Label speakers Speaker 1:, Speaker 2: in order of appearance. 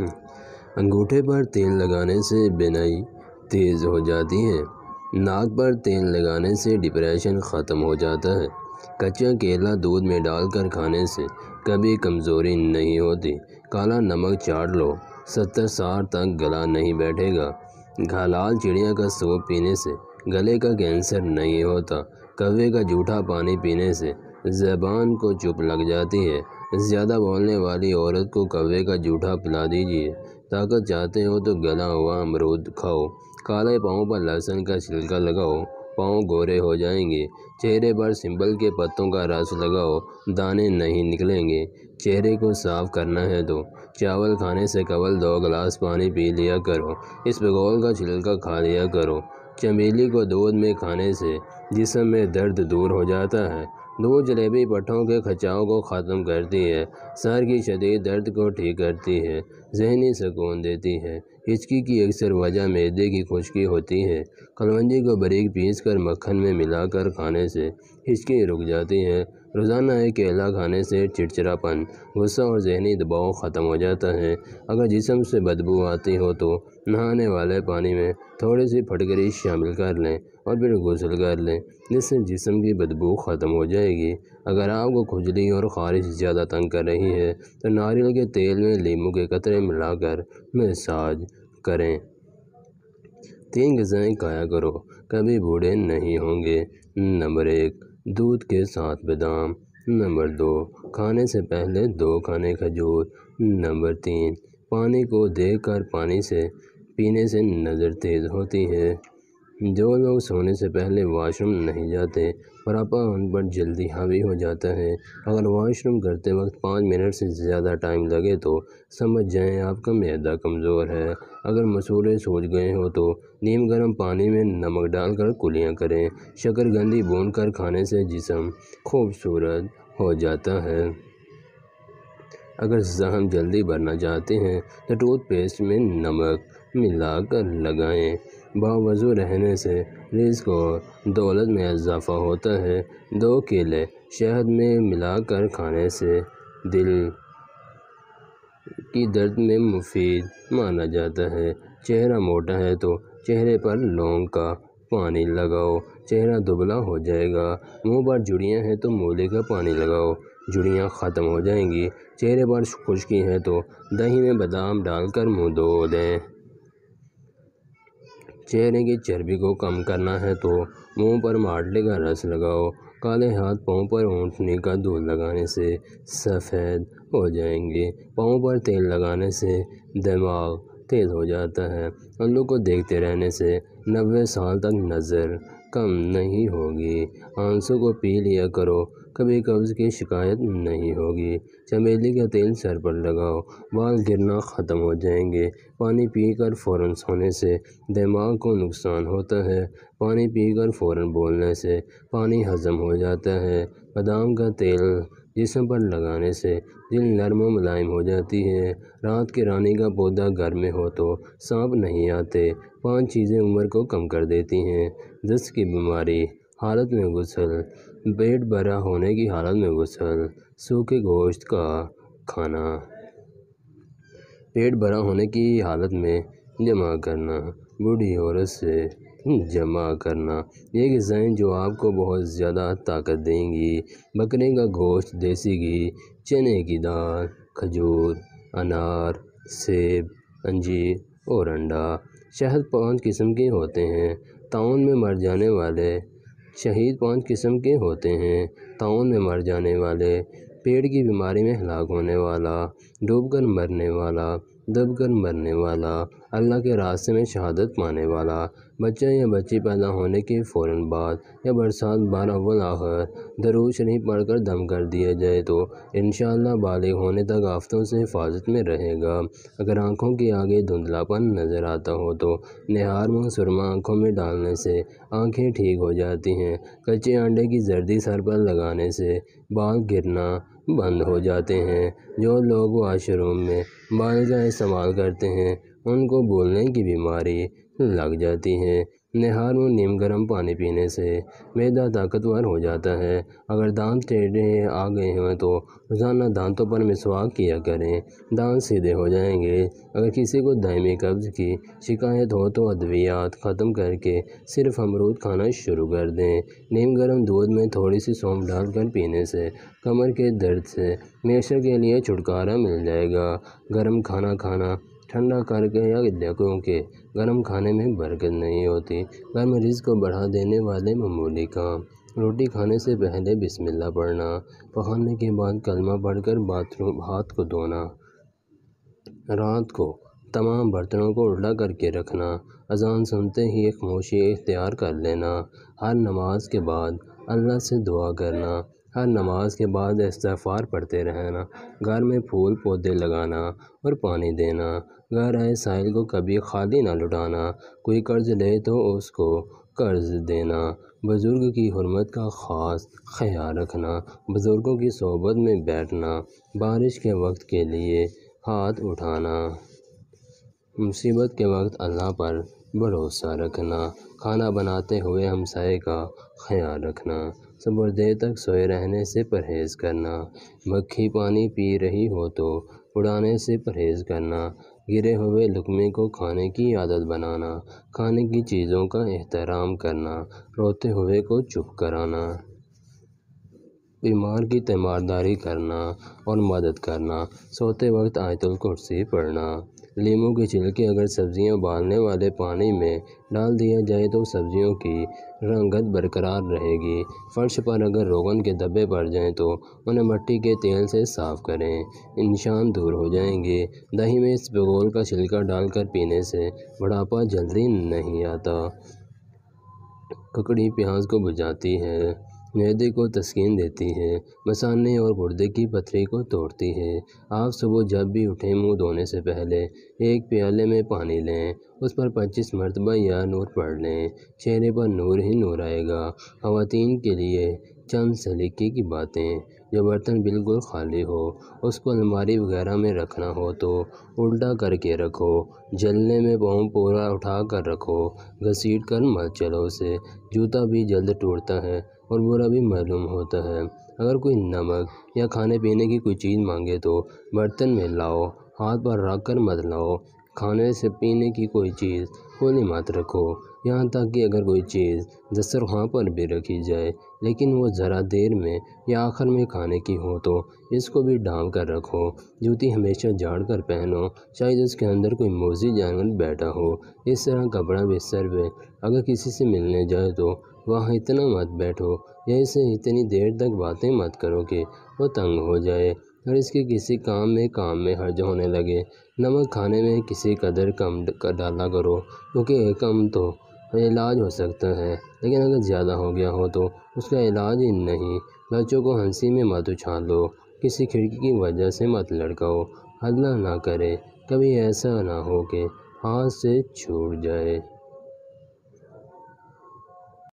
Speaker 1: انگوٹھے پر تیل لگانے سے بینائی تیز ہو جاتی ہے۔ ناک پر تیل لگانے سے ڈپریشن ختم ہو جاتا ہے۔ کچا کیلا دودھ میں ڈال کر کھانے سے کبھی کمزوری نہیں ہوتی۔ کالا نمک چاٹ لو، 70 سال تک گلا نہیں بیٹھے گا۔ حلال چڑیا کا سوپ پینے سے گلے کا کینسر نہیں ہوتا۔ کوے کا جھوٹا پانی پینے سے زبان کو چپ لگ جاتی ہے۔ زیادہ بولنے والی عورت کو کوے کا جھوٹا پلا دیجیے۔ طاقت چاہتے ہو تو گلا ہوا امرود کھاؤ۔ کالے پاؤں پر لہسن کا چھلکا لگاؤ، پاؤں گورے ہو جائیں گے۔ چہرے پر سنبل کے پتوں کا رس لگاؤ، دانے نہیں نکلیں گے۔ چہرے کو صاف کرنا ہے تو چاول کھانے سے قبل 2 گلاس پانی پی لیا کرو۔ اسبگول کا چھلکا کھا لیا کرو۔ چمیلی کو دودھ میں کھانے سے جسم میں درد دور ہو جاتا ہے۔ دودھ جلیبی پٹھوں کے کھچاؤ کو ختم کرتی ہے، سر کی شدید درد کو ٹھیک کرتی ہے، ذہنی سکون دیتی ہے۔ ہچکی کی اکثر وجہ معدے کی خشکی ہوتی ہے۔ کلونجی کو باریک پیس کر مکھن میں ملا کر کھانے سے ہچکی رک جاتی ہے۔ روزانہ ایک کیلا کھانے سے چڑچڑاپن، غصہ اور ذہنی دباؤ ختم ہو جاتا ہے۔ اگر جسم سے بدبو آتی ہو تو نہانے والے پانی میں تھوڑی سی پھٹکری شامل کر لیں اور پھر غسل کر لیں، جس سے جسم کی بدبو ختم ہو جائے گی۔ اگر آپ کو کھجلی اور خارش زیادہ تنگ کر رہی ہے تو ناریل کے تیل میں لیموں کے قطرے ملا کر مساج کریں۔ 3 غذائیں کھایا کرو، کبھی بوڑھے نہیں ہوں گے۔ نمبر 1، دودھ کے ساتھ بادام۔ نمبر 2، کھانے سے پہلے 2 کھانے کھجور۔ نمبر 3، پانی کو دیکھ کر پانی سے پینے سے نظر تیز ہوتی ہے۔ جو لوگ سونے سے پہلے واش روم نہیں جاتے، موٹاپا ان پر جلدی حاوی ہو جاتا ہے۔ اگر واش روم کرتے وقت 5 منٹ سے زیادہ ٹائم لگے تو سمجھ جائیں آپ کا معدہ کمزور ہے۔ اگر مسولے سوج گئے ہوں تو نیم گرم پانی میں نمک ڈال کر کلیاں کریں۔ شکرکندی بھون کر کھانے سے جسم خوبصورت ہو جاتا ہے۔ اگر زخم جلدی بھرنا چاہتے ہیں تو ٹوتھ پیسٹ میں نمک ملا کر لگائیں۔ باوضو رہنے سے رزق اور دولت میں اضافہ ہوتا ہے۔ 2 کیلے شہد میں ملا کر کھانے سے دل کی درد میں مفید مانا جاتا ہے۔ چہرہ موٹا ہے تو چہرے پر لونگ کا پانی لگاؤ، چہرہ دبلا ہو جائے گا۔ منہ پر جھریاں ہیں تو مولی کا پانی لگاؤ، جھریاں ختم ہو جائیں گی۔ چہرے پر خشکی ہے تو دہی میں بادام ڈال کر منہ دھو دیں۔ چہرے کی چربی کو کم کرنا ہے تو منہ پر مالٹے کا رس لگاؤ۔ کالے ہاتھ پاؤں پر اونٹنی کا دودھ لگانے سے سفید ہو جائیں گے۔ پاؤں پر تیل لگانے سے دماغ تیز ہو جاتا ہے۔ الو کو دیکھتے رہنے سے 90 سال تک نظر کم نہیں ہوگی۔ آنسو کو پی لیا کرو، کبھی قبض کی شکایت نہیں ہوگی۔ چمیلی کا تیل سر پر لگاؤ، بال گرنا ختم ہو جائیں گے۔ پانی پی کر فوراً سونے سے دماغ کو نقصان ہوتا ہے۔ پانی پی کر فوراً بولنے سے پانی ہضم ہو جاتا ہے۔ بادام کا تیل جسم پر لگانے سے دل نرم و ملائم ہو جاتی ہے۔ رات کی رانی کا پودا گھر میں ہو تو سانپ نہیں آتے۔ 5 چیزیں عمر کو کم کر دیتی ہیں۔ دست کی بیماری حالت میں غسل، پیٹ بھرا ہونے کی حالت میں غسل، سوکھے گوشت کا کھانا، پیٹ بھرا ہونے کی حالت میں جمع کرنا، بوڑھی عورت سے جمع کرنا۔ یہ غذائیں جو آپ کو بہت زیادہ طاقت دیں گی۔ بکرے کا گوشت، دیسی گھی، چنے کی دال، کھجور، انار، سیب، انجیر اور انڈا۔ شہد 5 قسم کے ہوتے ہیں۔ طاعون میں مر جانے والے شہد 5 قسم کے ہوتے ہیں۔ طاعون میں مر جانے والے، پیٹ کی بیماری میں ہلاک ہونے والا، ڈوب کر مرنے والا، دب کر مرنے والا، اللہ کے راستے میں شہادت پانے والا۔ بچہ یا بچی پیدا ہونے کے فوراً بعد یا برسات بار اول آخر درود شریف پڑھ کر دم کر دیا جائے تو انشاءاللہ بالغ ہونے تک آفتوں سے حفاظت میں رہے گا۔ اگر آنکھوں کے آگے دھندلاپن نظر آتا ہو تو نہار منگ سرما آنکھوں میں ڈالنے سے آنکھیں ٹھیک ہو جاتی ہیں۔ کچے انڈے کی زردی سر پر لگانے سے بال گرنا بند ہو جاتے ہیں۔ جو لوگ واش روم میں بال کا استعمال کرتے ہیں ان کو بھولنے کی بیماری لگ جاتی ہے۔ نہار میں نیم گرم پانی پینے سے معدہ طاقتور ہو جاتا ہے۔ اگر دانت ٹیڑھے آ گئے ہیں تو روزانہ دانتوں پر مسواک کیا کریں، دانت سیدھے ہو جائیں گے۔ اگر کسی کو دائمی قبض کی شکایت ہو تو ادویات ختم کر کے صرف امرود کھانا شروع کر دیں۔ نیم گرم دودھ میں تھوڑی سی سونف ڈال کر پینے سے کمر کے درد سے ہمیشہ کے لیے چھٹکارا مل جائے گا۔ گرم کھانا کھانا ٹھنڈا کر کے یا کیونکہ گرم کھانے میں برکت نہیں ہوتی۔ گرم رزق کو بڑھا دینے والے معمولی کام: روٹی کھانے سے پہلے بسم اللہ پڑھنا، پکانے کے بعد کلمہ پڑھ کر ہاتھ کو دھونا، رات کو تمام برتنوں کو الٹا کر کے رکھنا، اذان سنتے ہی خاموشی اختیار کر لینا، ہر نماز کے بعد اللہ سے دعا کرنا، ہر نماز کے بعد استغفار پڑھتے رہنا، گھر میں پھول پودے لگانا اور پانی دینا، گھر آئے سائل کو کبھی خالی نہ لوٹانا، کوئی قرض لے تو اس کو قرض دینا، بزرگ کی حرمت کا خاص خیال رکھنا، بزرگوں کی صحبت میں بیٹھنا، بارش کے وقت کے لیے ہاتھ اٹھانا، مصیبت کے وقت اللہ پر بھروسہ رکھنا، کھانا بناتے ہوئے ہمسائے کا خیال رکھنا، صبح دیر تک سوئے رہنے سے پرہیز کرنا، مکھی پانی پی رہی ہو تو اڑانے سے پرہیز کرنا، گرے ہوئے لقمے کو کھانے کی عادت بنانا، کھانے کی چیزوں کا احترام کرنا، روتے ہوئے کو چپ کرانا، بیمار کی تیمارداری کرنا اور مدد کرنا، سوتے وقت آیت الکرسی پڑھنا، لیموں کے چھلکے اگر سبزیاں ابالنے والے پانی میں ڈال دیا جائے تو سبزیوں کی رنگت برقرار رہے گی، فرش پر اگر روغن کے دھبے پڑ جائیں تو انہیں مٹی کے تیل سے صاف کریں، نشان دور ہو جائیں گے، دہی میں اسبگول کا چھلکا ڈال کر پینے سے بڑھاپا جلدی نہیں آتا، ککڑی پیاس کو بجھاتی ہے، معدے کو تسکین دیتی ہے، مثانے اور گردے کی پتھری کو توڑتی ہے، آپ صبح جب بھی اٹھیں منہ دھونے سے پہلے ایک پیالے میں پانی لیں، اس پر 25 مرتبہ یا نور پڑھ لیں، چہرے پر نور ہی نور آئے گا۔ خواتین کے لیے چند سلیقے کی باتیں: جو برتن بالکل خالی ہو اس کو الماری وغیرہ میں رکھنا ہو تو الٹا کر کے رکھو، جلنے میں پاؤں پورا اٹھا کر رکھو، گھسیٹ کر مت چلو اسے، جوتا بھی جلد ٹوٹتا ہے اور برا بھی معلوم ہوتا ہے، اگر کوئی نمک یا کھانے پینے کی کوئی چیز مانگے تو برتن میں لاؤ، ہاتھ پر رکھ کر مت لاؤ، کھانے سے پینے کی کوئی چیز کھولی مت رکھو، یہاں تک کہ اگر کوئی چیز دسترخوان پر بھی رکھی جائے لیکن وہ ذرا دیر میں یا آخر میں کھانے کی ہو تو اس کو بھی ڈھانپ کر رکھو، جوتی ہمیشہ جھاڑ کر پہنو، شاید اس کے اندر کوئی موذی جانور بیٹھا ہو، اس طرح کپڑا بستر پہ اگر کسی سے ملنے جائے تو وہاں اتنا مت بیٹھو یا اسے اتنی دیر تک باتیں مت کرو کہ وہ تنگ ہو جائے اور اس کے کسی کام میں حرج ہونے لگے، نمک کھانے میں کسی قدر کم ڈالا کرو کیونکہ کم تو علاج ہو سکتا ہے لیکن اگر زیادہ ہو گیا ہو تو اس کا علاج ہی نہیں، بچوں کو ہنسی میں مت اچھالو، کسی کھڑکی کی وجہ سے مت لڑکاؤ، اللہ نہ کرے کبھی ایسا نہ ہو کہ ہاتھ سے چھوٹ جائے۔